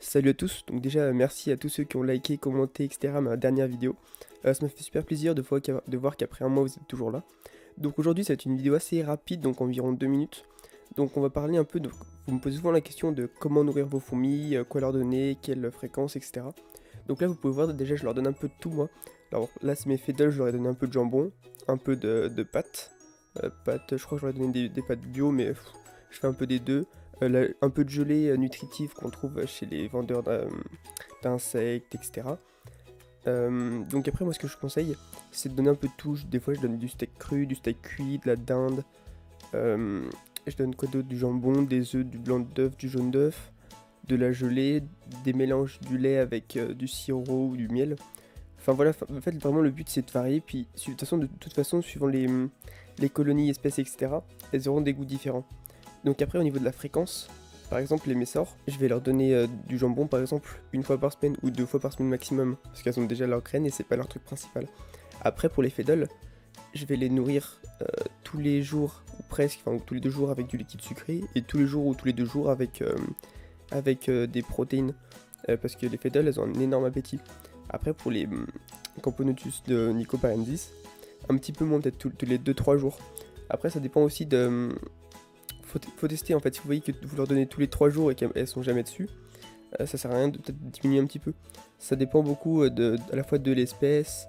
Salut à tous, donc déjà merci à tous ceux qui ont liké, commenté, etc. ma dernière vidéo. Ça m'a fait super plaisir de voir qu'après un mois vous êtes toujours là. Donc aujourd'hui ça va être une vidéo assez rapide, donc environ 2 minutes. Donc on va parler un peu de... Vous me posez souvent la question de comment nourrir vos fourmis, quoi leur donner, quelle fréquence, etc. Donc là vous pouvez voir déjà je leur donne un peu de tout moi. Alors là c'est mes fiddles, je leur ai donné un peu de jambon, un peu de pâtes. Pâtes, je crois que je leur ai donné des pâtes bio mais je fais un peu des deux. Un peu de gelée nutritive qu'on trouve chez les vendeurs d'insectes, etc. Donc après moi ce que je conseille c'est de donner un peu de tout. Des fois je donne du steak cru, du steak cuit, de la dinde. euh, je donne quoi d'autre? Du jambon, des œufs, du blanc d'œuf, du jaune d'œuf, de la gelée, des mélanges du lait avec du sirop ou du miel. Enfin voilà, en fait vraiment le but c'est de varier. Puis de toute façon suivant les colonies, espèces, etc. elles auront des goûts différents. Donc après au niveau de la fréquence, par exemple les messors, je vais leur donner du jambon par exemple une fois par semaine ou 2 fois par semaine maximum, parce qu'elles ont déjà leur graine et c'est pas leur truc principal. Après pour les fiddles, je vais les nourrir tous les jours ou presque, enfin tous les 2 jours avec du liquide sucré et tous les jours ou tous les 2 jours avec des protéines, parce que les fiddles elles ont un énorme appétit. Après pour les Camponotus de Nicoparensis, un petit peu moins peut-être tous les 2-3 jours. Après ça dépend aussi de faut tester en fait. Si vous voyez que vous leur donnez tous les 3 jours et qu'elles sont jamais dessus, ça sert à rien de peut-être diminuer un petit peu. Ça dépend beaucoup à la fois de l'espèce,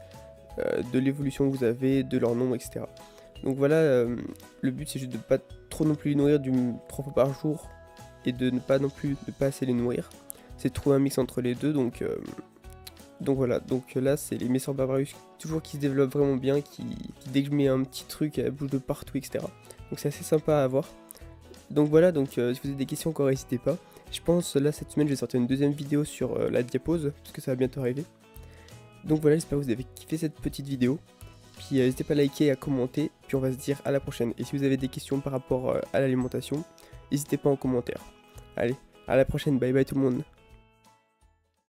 de l'évolution que vous avez, de leur nombre, etc. Donc voilà, le but c'est juste de pas trop non plus les nourrir 3 fois par jour et de ne pas non plus de pas assez les nourrir. C'est de trouver un mix entre les deux. Donc voilà, donc là c'est les Messor barbarus toujours qui se développent vraiment bien, qui dès que je mets un petit truc elle bouge de partout, etc. Donc c'est assez sympa à avoir. Donc voilà, donc si vous avez des questions encore n'hésitez pas. Je pense là cette semaine je vais sortir une deuxième vidéo sur la diapause, parce que ça va bientôt arriver. Donc voilà, j'espère que vous avez kiffé cette petite vidéo. Puis n'hésitez pas à liker et à commenter, puis on va se dire à la prochaine. Et si vous avez des questions par rapport à l'alimentation, n'hésitez pas en commentaire. Allez, à la prochaine, bye bye tout le monde.